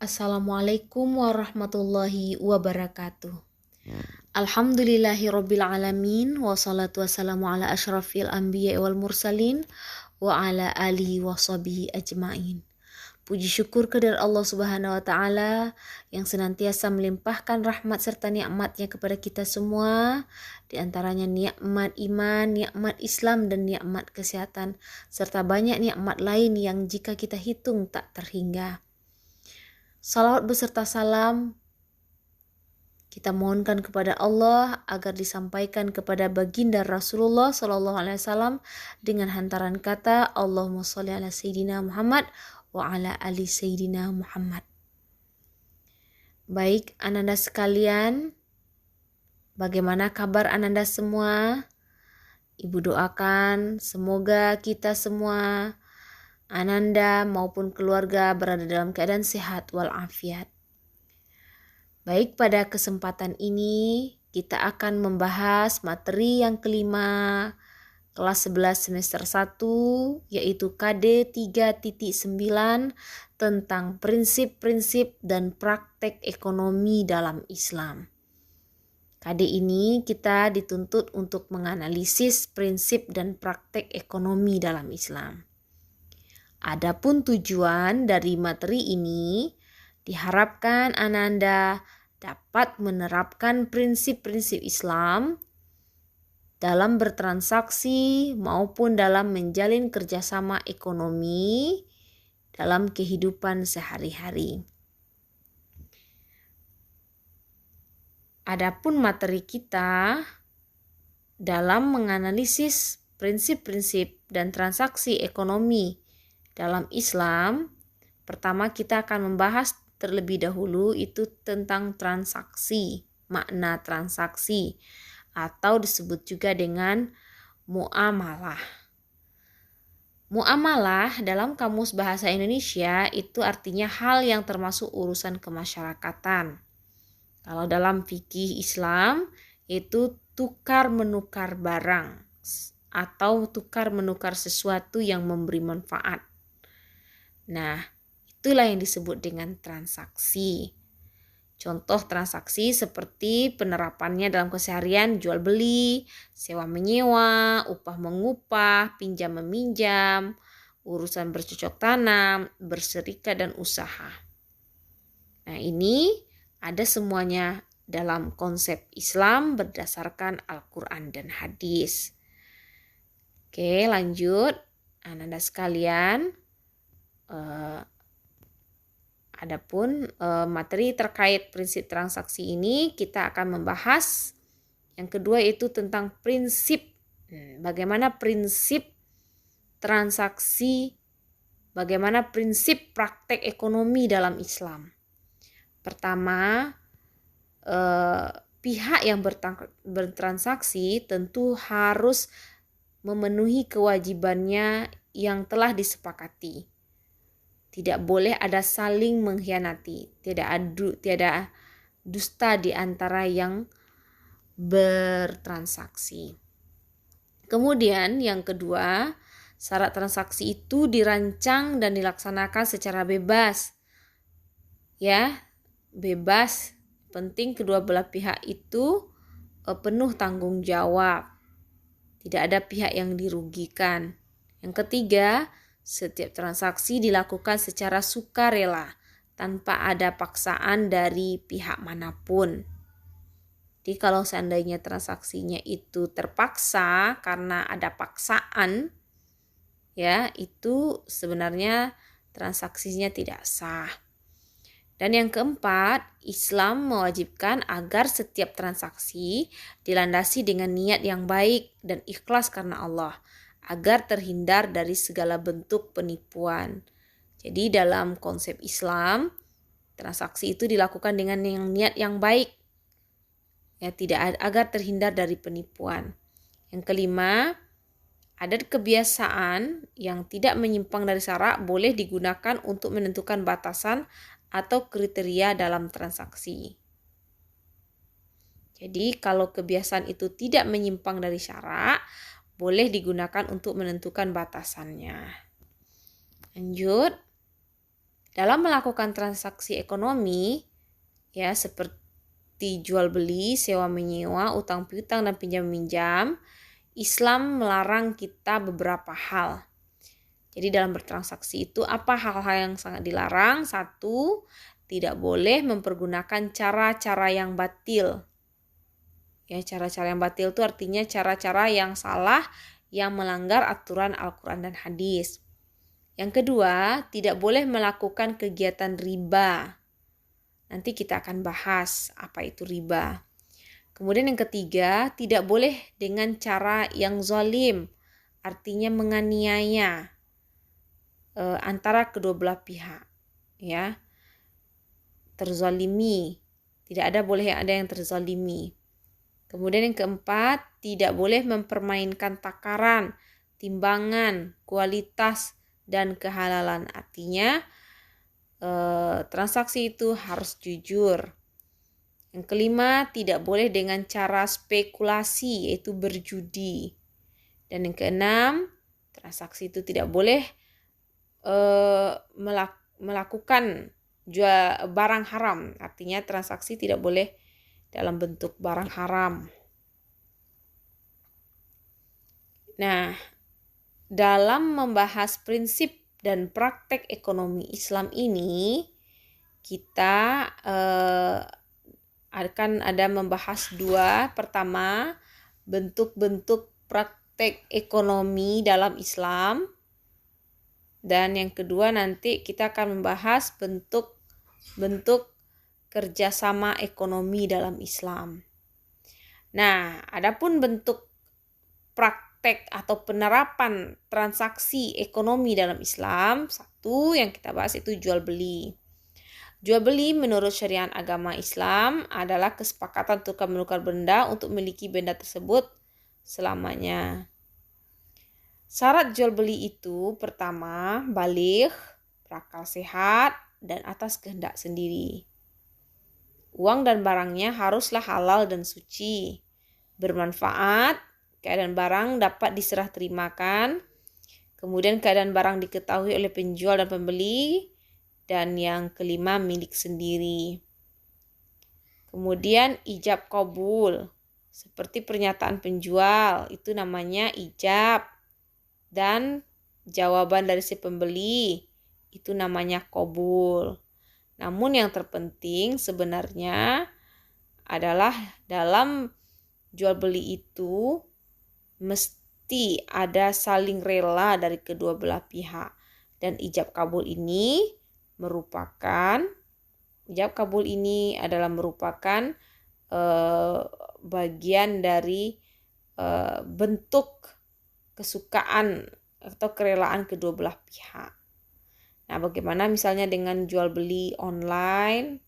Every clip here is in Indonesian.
Assalamualaikum warahmatullahi wabarakatuh. Alhamdulillahirabbil alamin wassalatu wassalamu ala asyrafil anbiya wal mursalin wa ala alihi washabihi ajmain. Puji syukur kehadirat Allah Subhanahu wa taala yang senantiasa melimpahkan rahmat serta nikmatnya kepada kita semua, di antaranya nikmat iman, nikmat Islam dan nikmat kesehatan serta banyak nikmat lain yang jika kita hitung tak terhingga. Salawat beserta salam kita mohonkan kepada Allah agar disampaikan kepada baginda Rasulullah SAW dengan hantaran kata Allahumma sholli ala Sayyidina Muhammad wa ala ali Sayyidina Muhammad. Baik ananda sekalian, bagaimana kabar ananda semua? Ibu doakan semoga kita semua, ananda maupun keluarga berada dalam keadaan sehat walafiat. Baik, pada kesempatan ini kita akan membahas materi yang kelima kelas 11 semester 1 yaitu KD 3.9 tentang prinsip-prinsip dan praktek ekonomi dalam Islam. KD ini kita dituntut untuk menganalisis prinsip dan praktek ekonomi dalam Islam. Adapun tujuan dari materi ini diharapkan ananda dapat menerapkan prinsip-prinsip Islam dalam bertransaksi maupun dalam menjalin kerjasama ekonomi dalam kehidupan sehari-hari. Adapun materi kita dalam menganalisis prinsip-prinsip dan transaksi ekonomi dalam Islam, pertama kita akan membahas terlebih dahulu itu tentang transaksi, makna transaksi atau disebut juga dengan muamalah. Muamalah dalam Kamus Bahasa Indonesia itu artinya hal yang termasuk urusan kemasyarakatan. Kalau dalam fikih Islam itu tukar menukar barang atau tukar menukar sesuatu yang memberi manfaat. Nah, itulah yang disebut dengan transaksi. Contoh transaksi seperti penerapannya dalam keseharian jual beli, sewa menyewa, upah mengupah, pinjam meminjam, urusan bercocok tanam, berserikat dan usaha. Nah, ini ada semuanya dalam konsep Islam berdasarkan Al-Quran dan hadis. Oke, lanjut. Ananda sekalian, adapun materi terkait prinsip transaksi ini kita akan membahas yang kedua yaitu tentang prinsip. Bagaimana prinsip transaksi, bagaimana prinsip praktek ekonomi dalam Islam. Pertama, pihak yang bertransaksi tentu harus memenuhi kewajibannya yang telah disepakati. Tidak boleh ada saling mengkhianati, tiada dusta di antara yang bertransaksi. Kemudian yang kedua, syarat transaksi itu dirancang dan dilaksanakan secara bebas. Ya, bebas. Penting kedua belah pihak itu penuh tanggung jawab. Tidak ada pihak yang dirugikan. Yang ketiga, setiap transaksi dilakukan secara sukarela tanpa ada paksaan dari pihak manapun. Jadi kalau seandainya transaksinya itu terpaksa karena ada paksaan, ya itu sebenarnya transaksinya tidak sah. Dan yang keempat, Islam mewajibkan agar setiap transaksi dilandasi dengan niat yang baik dan ikhlas karena Allah, agar terhindar dari segala bentuk penipuan. Jadi dalam konsep Islam, transaksi itu dilakukan dengan niat yang baik, ya tidak agar terhindar dari penipuan. Yang kelima, adat kebiasaan yang tidak menyimpang dari syarak boleh digunakan untuk menentukan batasan atau kriteria dalam transaksi. Jadi kalau kebiasaan itu tidak menyimpang dari syarak, boleh digunakan untuk menentukan batasannya. Lanjut. Dalam melakukan transaksi ekonomi, ya seperti jual beli, sewa menyewa, utang piutang dan pinjam minjam, Islam melarang kita beberapa hal. Jadi dalam bertransaksi itu apa hal-hal yang sangat dilarang? Satu, tidak boleh mempergunakan cara-cara yang batil. Ya, cara-cara yang batil itu artinya cara-cara yang salah yang melanggar aturan Al-Quran dan hadis. Yang kedua, tidak boleh melakukan kegiatan riba. Nanti kita akan bahas apa itu riba. Kemudian yang ketiga, tidak boleh dengan cara yang zalim, artinya menganiaya antara kedua belah pihak, ya, terzalimi, tidak boleh ada yang terzalimi. Kemudian yang keempat, tidak boleh mempermainkan takaran, timbangan, kualitas dan kehalalan, artinya transaksi itu harus jujur. Yang kelima, tidak boleh dengan cara spekulasi, yaitu berjudi. Dan yang keenam, transaksi itu tidak boleh melakukan jual barang haram, artinya transaksi tidak boleh dalam bentuk barang haram. Nah, dalam membahas prinsip dan praktek ekonomi Islam ini, kita akan ada membahas dua. Pertama, bentuk-bentuk praktek ekonomi dalam Islam. Dan yang kedua nanti kita akan membahas bentuk-bentuk kerjasama ekonomi dalam Islam. Nah, adapun bentuk praktek atau penerapan transaksi ekonomi dalam Islam, satu yang kita bahas itu jual beli. Jual beli menurut syariat agama Islam adalah kesepakatan tukar menukar benda untuk memiliki benda tersebut selamanya. Syarat jual beli itu pertama, baligh, berakal sehat, dan atas kehendak sendiri. Uang dan barangnya haruslah halal dan suci, bermanfaat, keadaan barang dapat diserah terimakan, kemudian keadaan barang diketahui oleh penjual dan pembeli, dan yang kelima milik sendiri. Kemudian ijab qabul, seperti pernyataan penjual, itu namanya ijab. Dan jawaban dari si pembeli itu namanya qabul. Namun yang terpenting sebenarnya adalah dalam jual beli itu mesti ada saling rela dari kedua belah pihak. Dan ijab kabul ini adalah merupakan bagian dari bentuk kesukaan atau kerelaan kedua belah pihak. Nah, bagaimana misalnya dengan jual beli online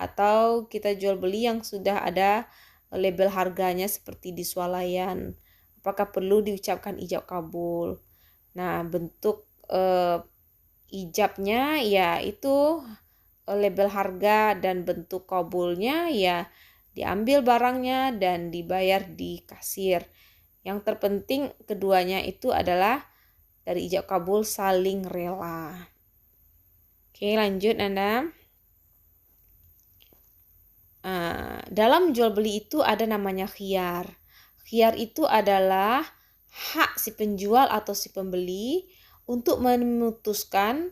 atau kita jual beli yang sudah ada label harganya seperti di swalayan? Apakah perlu diucapkan ijab kabul? Nah, bentuk ijabnya ya itu label harga, dan bentuk kabulnya ya diambil barangnya dan dibayar di kasir. Yang terpenting keduanya itu adalah dari ijab kabul saling rela. Oke, lanjut Anda. Dalam jual beli itu ada namanya khiyar. Khiyar itu adalah hak si penjual atau si pembeli untuk memutuskan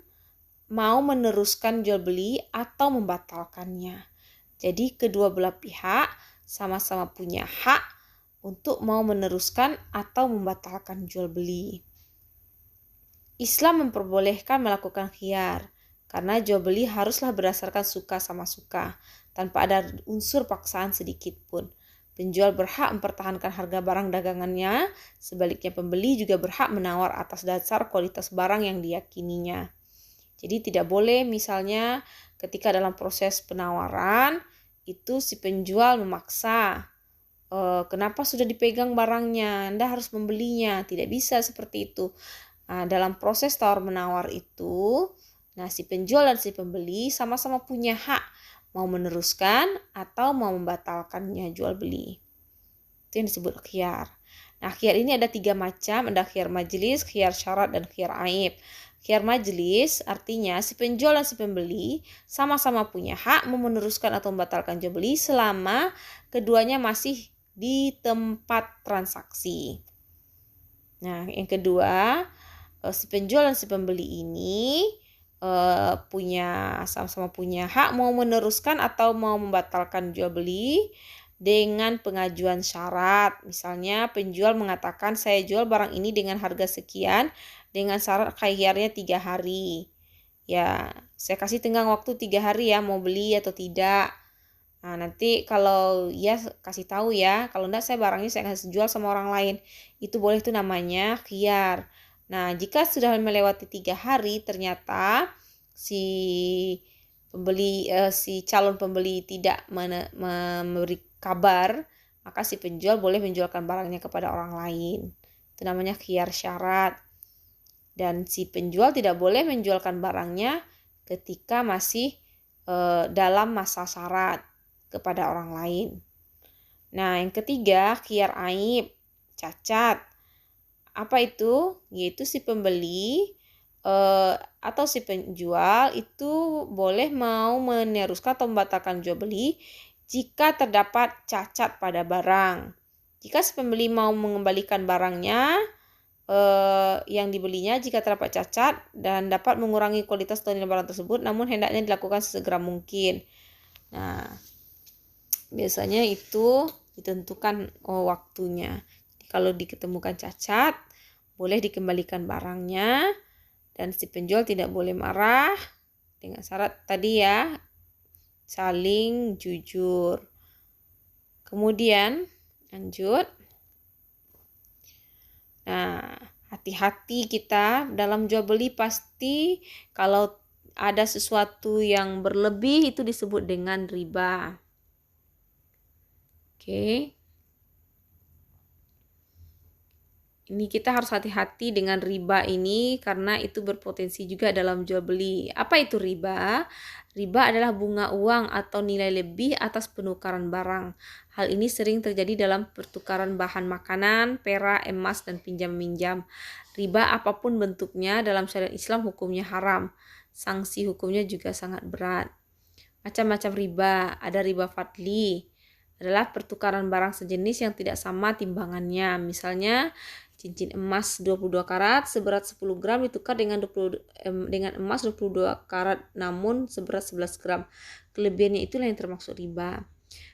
mau meneruskan jual beli atau membatalkannya. Jadi kedua belah pihak sama-sama punya hak untuk mau meneruskan atau membatalkan jual beli. Islam memperbolehkan melakukan khiyar karena jual beli haruslah berdasarkan suka sama suka tanpa ada unsur paksaan sedikit pun. Penjual berhak mempertahankan harga barang dagangannya, sebaliknya pembeli juga berhak menawar atas dasar kualitas barang yang diyakininya. Jadi tidak boleh misalnya ketika dalam proses penawaran itu si penjual memaksa, kenapa sudah dipegang barangnya, Anda harus membelinya. Tidak bisa seperti itu. Dalam proses tawar-menawar itu, si penjual dan si pembeli sama-sama punya hak mau meneruskan atau mau membatalkannya jual beli. Itu yang disebut khiyar. Khiyar ini ada 3 macam, ada khiyar majlis, khiyar syarat, dan khiyar aib. Khiyar majlis artinya si penjual dan si pembeli sama-sama punya hak meneruskan atau membatalkan jual beli selama keduanya masih di tempat transaksi. Nah, yang kedua, si penjual dan si pembeli ini sama-sama punya hak mau meneruskan atau mau membatalkan jual beli dengan pengajuan syarat. Misalnya penjual mengatakan saya jual barang ini dengan harga sekian dengan syarat khiyarnya 3 hari. Ya, saya kasih tenggang waktu 3 hari ya mau beli atau tidak. Nah, nanti kalau ya kasih tahu ya, kalau enggak barangnya saya akan jual sama orang lain. Itu boleh, itu namanya khiyar. Nah, jika sudah melewati 3 hari ternyata si calon pembeli tidak memberi kabar, maka si penjual boleh menjualkan barangnya kepada orang lain. Itu namanya khiyar syarat. Dan si penjual tidak boleh menjualkan barangnya ketika masih dalam masa syarat kepada orang lain. Nah, yang ketiga, khiyar aib, cacat. Apa itu? Yaitu si pembeli atau si penjual itu boleh mau meneruskan atau membatalkan jual beli jika terdapat cacat pada barang. Jika si pembeli mau mengembalikan barangnya yang dibelinya jika terdapat cacat dan dapat mengurangi kualitas atau nilai barang tersebut, namun hendaknya dilakukan sesegera mungkin. Nah, biasanya itu ditentukan waktunya. Jadi, kalau diketemukan cacat, boleh dikembalikan barangnya dan si penjual tidak boleh marah dengan syarat tadi ya, saling jujur. Kemudian lanjut. Nah, hati-hati kita dalam jual beli, pasti kalau ada sesuatu yang berlebih itu disebut dengan riba. Oke. Ini kita harus hati-hati dengan riba ini karena itu berpotensi juga dalam jual beli. Apa itu riba? Riba adalah bunga uang atau nilai lebih atas penukaran barang. Hal ini sering terjadi dalam pertukaran bahan makanan, perak, emas, dan pinjam-minjam. Riba apapun bentuknya dalam syariat Islam hukumnya haram. Sanksi hukumnya juga sangat berat. Macam-macam riba. Ada riba fadli, adalah pertukaran barang sejenis yang tidak sama timbangannya. Misalnya cincin emas 22 karat seberat 10 gram ditukar dengan emas 22 karat namun seberat 11 gram. Kelebihannya itulah yang termasuk riba.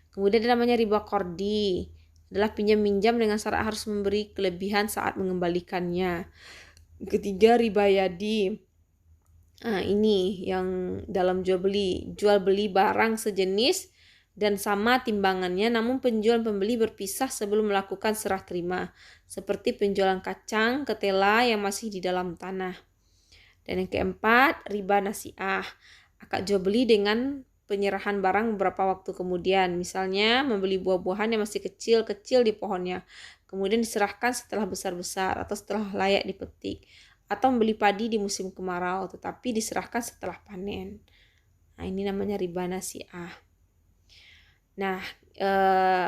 Kemudian ada namanya riba qardi, adalah pinjam minjam dengan syarat harus memberi kelebihan saat mengembalikannya. Ketiga, riba yadi. Nah, ini yang dalam jual beli barang sejenis dan sama timbangannya, namun penjual dan pembeli berpisah sebelum melakukan serah terima, seperti penjualan kacang ketela yang masih di dalam tanah. Dan yang keempat, riba nasi'ah, akad jual beli dengan penyerahan barang beberapa waktu kemudian. Misalnya membeli buah-buahan yang masih kecil-kecil di pohonnya, kemudian diserahkan setelah besar-besar atau setelah layak dipetik, atau membeli padi di musim kemarau tetapi diserahkan setelah panen. Nah, ini namanya riba nasi'ah. Nah,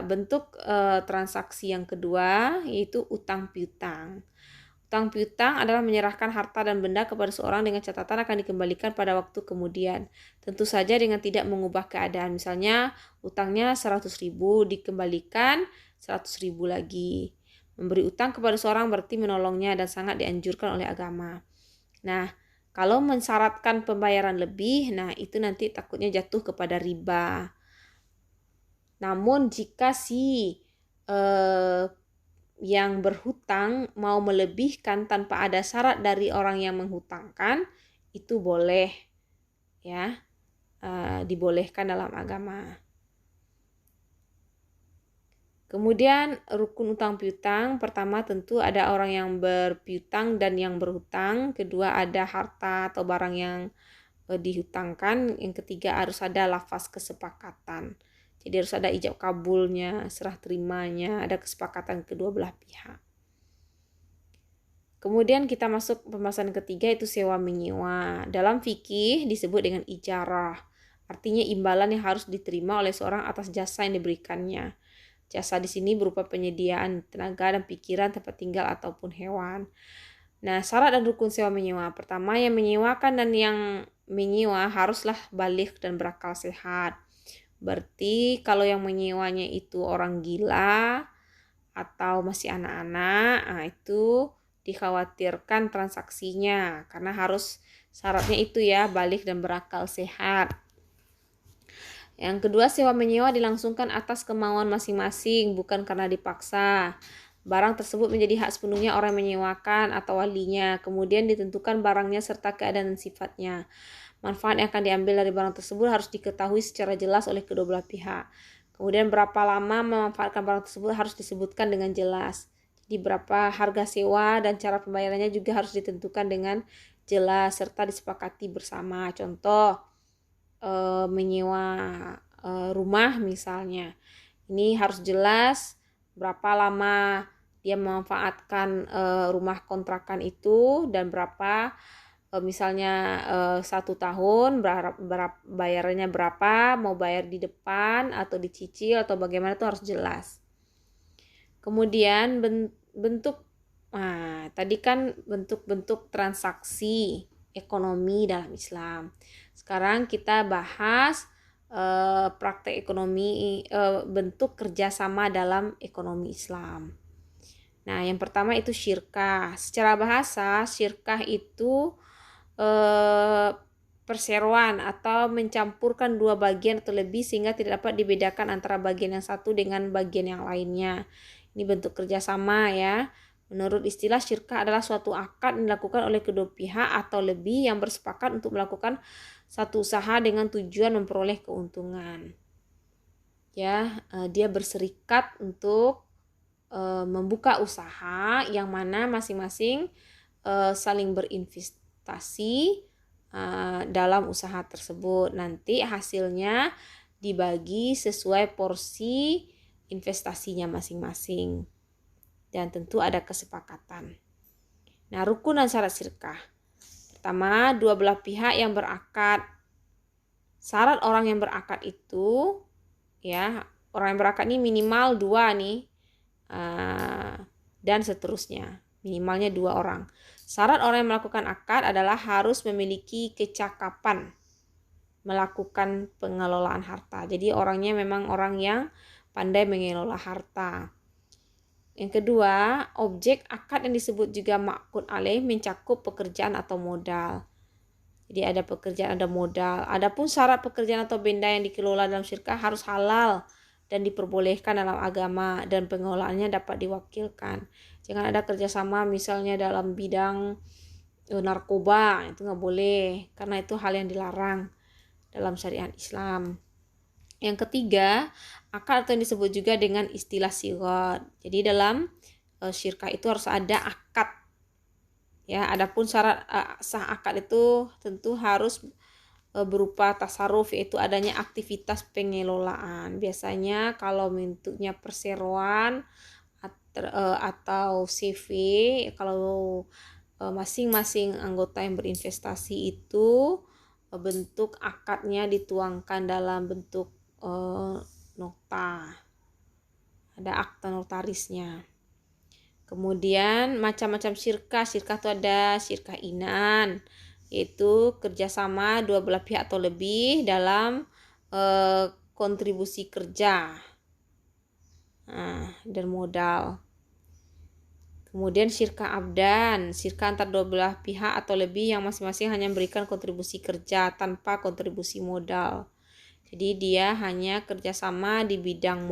bentuk transaksi yang kedua yaitu utang piutang. Utang piutang adalah menyerahkan harta dan benda kepada seorang dengan catatan akan dikembalikan pada waktu kemudian. Tentu saja dengan tidak mengubah keadaan. Misalnya utangnya 100.000 dikembalikan 100.000 lagi. Memberi utang kepada seorang berarti menolongnya dan sangat dianjurkan oleh agama. Nah, kalau mensyaratkan pembayaran lebih, nah itu nanti takutnya jatuh kepada riba. Namun jika yang berhutang mau melebihkan tanpa ada syarat dari orang yang menghutangkan, itu boleh ya, dibolehkan dalam agama. Kemudian rukun utang piutang, pertama tentu ada orang yang berpiutang dan yang berhutang, kedua ada harta atau barang yang dihutangkan, yang ketiga harus ada lafaz kesepakatan. Jadi harus ada ijab kabulnya, serah terimanya, ada kesepakatan kedua belah pihak. Kemudian kita masuk pembahasan ketiga, itu sewa menyewa. Dalam fikih disebut dengan ijarah. Artinya imbalan yang harus diterima oleh seorang atas jasa yang diberikannya. Jasa di sini berupa penyediaan tenaga dan pikiran, tempat tinggal ataupun hewan. Nah, syarat dan rukun sewa menyewa. Pertama, yang menyewakan dan yang menyewa haruslah balik dan berakal sehat. Berarti kalau yang menyewanya itu orang gila atau masih anak-anak, nah itu dikhawatirkan transaksinya karena harus syaratnya itu ya, balik dan berakal sehat. Yang kedua, sewa menyewa dilangsungkan atas kemauan masing-masing, bukan karena dipaksa. Barang tersebut menjadi hak sepenuhnya orang menyewakan atau walinya. Kemudian ditentukan barangnya serta keadaan dan sifatnya. Manfaat yang akan diambil dari barang tersebut harus diketahui secara jelas oleh kedua belah pihak. Kemudian berapa lama memanfaatkan barang tersebut harus disebutkan dengan jelas. Jadi berapa harga sewa dan cara pembayarannya juga harus ditentukan dengan jelas serta disepakati bersama. Contoh, menyewa rumah misalnya. Ini harus jelas berapa lama dia memanfaatkan rumah kontrakan itu dan berapa misalnya 1 tahun bayarnya berapa, mau bayar di depan atau dicicil atau bagaimana itu harus jelas. Kemudian bentuk, tadi kan bentuk-bentuk transaksi ekonomi dalam Islam. Sekarang kita bahas praktek ekonomi, bentuk kerjasama dalam ekonomi Islam. Nah, yang pertama itu syirkah. Secara bahasa, syirkah itu perseroan atau mencampurkan dua bagian atau lebih sehingga tidak dapat dibedakan antara bagian yang satu dengan bagian yang lainnya. Ini bentuk kerjasama ya. Menurut istilah, syirkah adalah suatu akad yang dilakukan oleh kedua pihak atau lebih yang bersepakat untuk melakukan satu usaha dengan tujuan memperoleh keuntungan. Ya, dia berserikat untuk membuka usaha yang mana masing-masing saling berinvestasi dalam usaha tersebut. Nanti hasilnya dibagi sesuai porsi investasinya masing-masing. Dan tentu ada kesepakatan. Nah, rukun dan syarat syirkah. Pertama, dua belah pihak yang berakad. Syarat orang yang berakad itu, ya, orang yang berakad ini minimal 2 nih, dan seterusnya. Minimalnya 2 orang. Syarat orang yang melakukan akad adalah harus memiliki kecakapan melakukan pengelolaan harta. Jadi orangnya memang orang yang pandai mengelola harta. Yang kedua, objek akad yang disebut juga ma'qud alaih mencakup pekerjaan atau modal. Jadi ada pekerjaan, ada modal. Adapun syarat pekerjaan atau benda yang dikelola dalam syirkah harus halal dan diperbolehkan dalam agama dan pengelolaannya dapat diwakilkan. Jangan ada kerjasama misalnya dalam bidang narkoba, itu nggak boleh karena itu hal yang dilarang dalam syariat Islam. Yang ketiga, akad atau yang disebut juga dengan istilah sigot. Jadi dalam syirkah itu harus ada akad. Ya, adapun syarat sah akad itu tentu harus berupa tasarruf, yaitu adanya aktivitas pengelolaan. Biasanya kalau bentuknya perseroan atau CV, kalau masing-masing anggota yang berinvestasi itu bentuk akadnya dituangkan dalam bentuk nota, ada akta notarisnya. Kemudian macam-macam syirkah itu ada syirkah inan, yaitu kerjasama dua belah pihak atau lebih dalam kontribusi kerja dan modal. Kemudian syirkah abdan, syirkah antar dua belah pihak atau lebih yang masing-masing hanya memberikan kontribusi kerja tanpa kontribusi modal. Jadi dia hanya kerjasama di bidang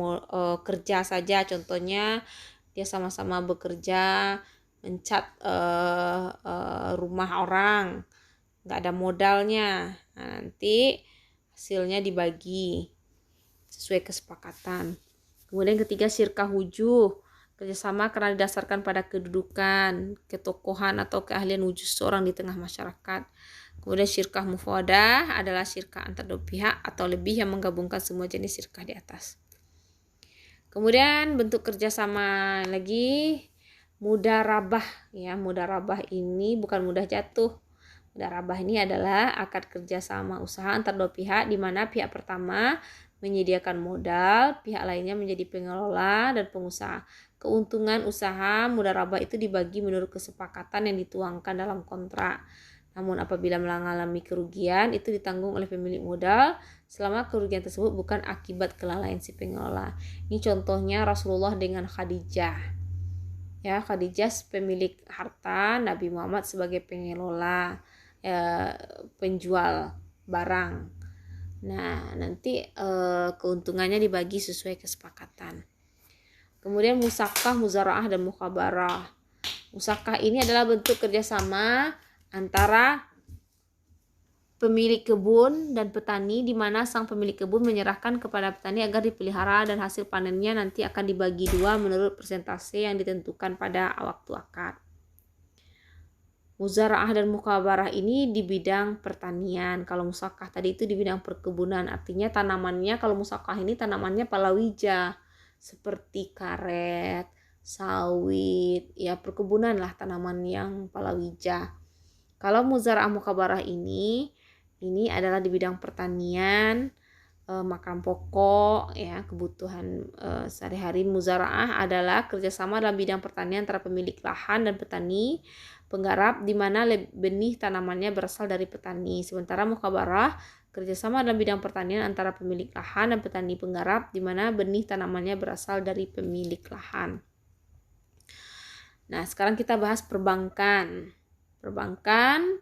kerja saja. Contohnya dia sama-sama bekerja mencat rumah orang, nggak ada modalnya. Nah, nanti hasilnya dibagi sesuai kesepakatan. Kemudian ketiga, syirkah wujuh, kerjasama karena didasarkan pada kedudukan, ketokohan atau keahlian wujud seorang di tengah masyarakat. Kemudian syirkah mufawadah adalah syirkah antar dua pihak atau lebih yang menggabungkan semua jenis syirkah di atas. Kemudian bentuk kerjasama lagi mudarabah, ya. Mudarabah ini bukan mudah jatuh. Mudarabah ini adalah akad kerjasama usaha antar dua pihak di mana pihak pertama menyediakan modal, pihak lainnya menjadi pengelola dan pengusaha. keuntungan usaha mudharabah itu dibagi menurut kesepakatan yang dituangkan dalam kontrak. Namun apabila mengalami kerugian itu ditanggung oleh pemilik modal selama kerugian tersebut bukan akibat kelalaian si pengelola. Ini contohnya Rasulullah dengan Khadijah. Ya, Khadijah pemilik harta, Nabi Muhammad sebagai pengelola, penjual barang. Nah, nanti keuntungannya dibagi sesuai kesepakatan. Kemudian musakah, muzaraah, dan mukhabarah. Musakah ini adalah bentuk kerjasama antara pemilik kebun dan petani, di mana sang pemilik kebun menyerahkan kepada petani agar dipelihara dan hasil panennya nanti akan dibagi dua menurut persentase yang ditentukan pada waktu akad. Muzaraah dan mukabarah ini di bidang pertanian. Kalau musakah tadi itu di bidang perkebunan. Artinya tanamannya, kalau musakah ini tanamannya palawija seperti karet, sawit, ya perkebunan lah, tanaman yang palawija. Kalau muzaraah mukabarah ini adalah di bidang pertanian, makan pokok, ya kebutuhan sehari-hari. Muzaraah adalah kerjasama dalam bidang pertanian antara pemilik lahan dan petani penggarap, di mana benih tanamannya berasal dari petani. Sementara mukabarah kerjasama dalam bidang pertanian antara pemilik lahan dan petani penggarap, di mana benih tanamannya berasal dari pemilik lahan. Nah, sekarang kita bahas perbankan. Perbankan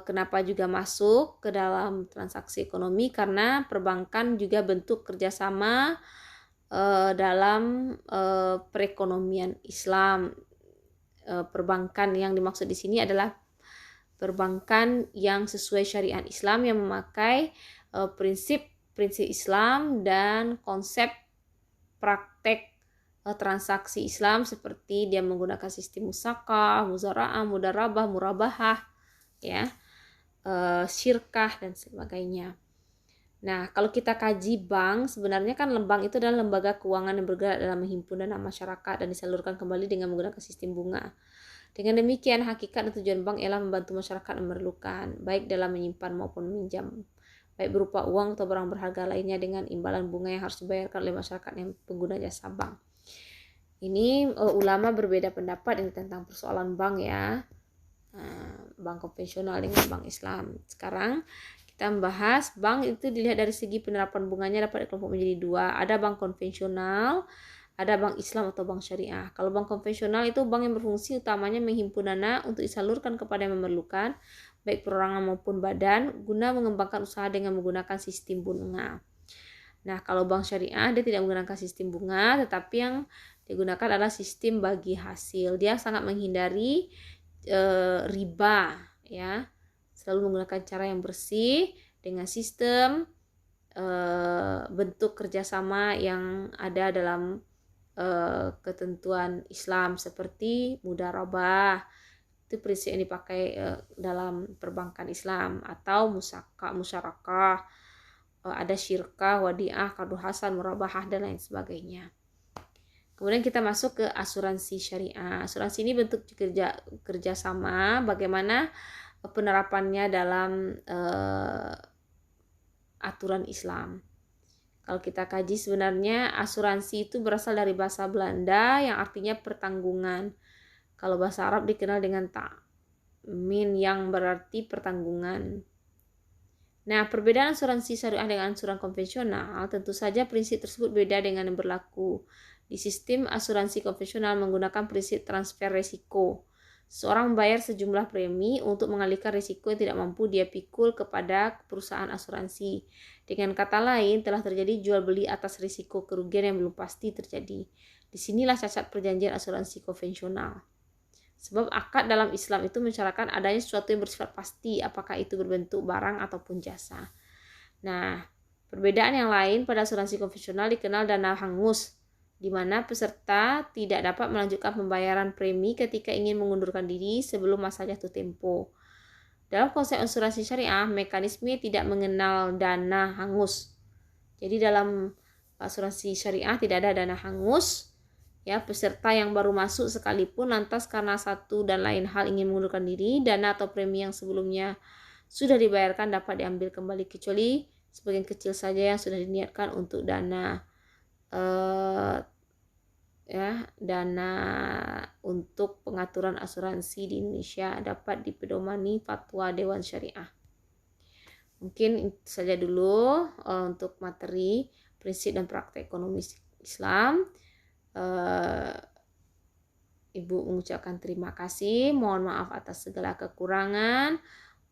kenapa juga masuk ke dalam transaksi ekonomi? Karena perbankan juga bentuk kerjasama dalam perekonomian Islam. Perbankan yang dimaksud di sini adalah perbankan yang sesuai syariat Islam, yang memakai prinsip-prinsip Islam dan konsep praktek transaksi Islam, seperti dia menggunakan sistem musakah, muzaraah, mudharabah, murabahah, ya, syirkah dan sebagainya. Nah, kalau kita kaji bank, sebenarnya kan bank itu adalah lembaga keuangan yang bergerak dalam menghimpun dana masyarakat dan disalurkan kembali dengan menggunakan sistem bunga. Dengan demikian, hakikat dan tujuan bank ialah membantu masyarakat yang memerlukan, baik dalam menyimpan maupun meminjam, baik berupa uang atau barang berharga lainnya, dengan imbalan bunga yang harus dibayarkan oleh masyarakat yang pengguna jasa bank. Ini ulama berbeda pendapat ini tentang persoalan bank, ya, bank konvensional dengan bank Islam. Sekarang kita membahas bank itu dilihat dari segi penerapan bunganya dapat dikelompok menjadi dua. Ada bank konvensional, ada bank Islam atau bank syariah. Kalau bank konvensional itu bank yang berfungsi utamanya menghimpun dana untuk disalurkan kepada yang memerlukan, baik perorangan maupun badan, guna mengembangkan usaha dengan menggunakan sistem bunga. Nah, kalau bank syariah dia tidak menggunakan sistem bunga, tetapi yang digunakan adalah sistem bagi hasil. Dia sangat menghindari riba, ya. Selalu menggunakan cara yang bersih dengan sistem bentuk kerjasama yang ada dalam ketentuan Islam, seperti mudharabah, itu prinsip yang dipakai dalam perbankan Islam, atau musyarakah, ada syirkah, wadiah, kardu hasan, murabahah, dan lain sebagainya. Kemudian kita masuk ke asuransi syariah. Asuransi ini bentuk kerjasama, bagaimana penerapannya dalam aturan Islam. Kalau kita kaji, sebenarnya asuransi itu berasal dari bahasa Belanda yang artinya pertanggungan. Kalau bahasa Arab dikenal dengan ta'min, yang berarti pertanggungan. Nah, perbedaan asuransi syariah dengan asuransi konvensional, tentu saja prinsip tersebut beda dengan yang berlaku. Di sistem asuransi konvensional menggunakan prinsip transfer risiko. Seorang membayar sejumlah premi untuk mengalihkan risiko yang tidak mampu dia pikul kepada perusahaan asuransi. Dengan kata lain, telah terjadi jual beli atas risiko kerugian yang belum pasti terjadi. Disinilah cacat perjanjian asuransi konvensional. Sebab akad dalam Islam itu mensyaratkan adanya sesuatu yang bersifat pasti, apakah itu berbentuk barang ataupun jasa. Nah, perbedaan yang lain pada asuransi konvensional dikenal dana hangus, di mana peserta tidak dapat melanjutkan pembayaran premi ketika ingin mengundurkan diri sebelum masa jatuh tempo. Dalam konsep asuransi syariah, mekanisme tidak mengenal dana hangus. Jadi dalam asuransi syariah tidak ada dana hangus. Ya, peserta yang baru masuk sekalipun lantas karena satu dan lain hal ingin mengundurkan diri, dana atau premi yang sebelumnya sudah dibayarkan dapat diambil kembali, kecuali sebagian kecil saja yang sudah diniatkan untuk dana ya, dana untuk pengaturan asuransi di Indonesia dapat dipedomani fatwa Dewan Syariah. Mungkin itu saja dulu untuk materi prinsip dan praktek ekonomi Islam. Ibu mengucapkan terima kasih. Mohon maaf atas segala kekurangan.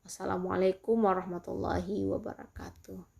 Wassalamualaikum warahmatullahi wabarakatuh.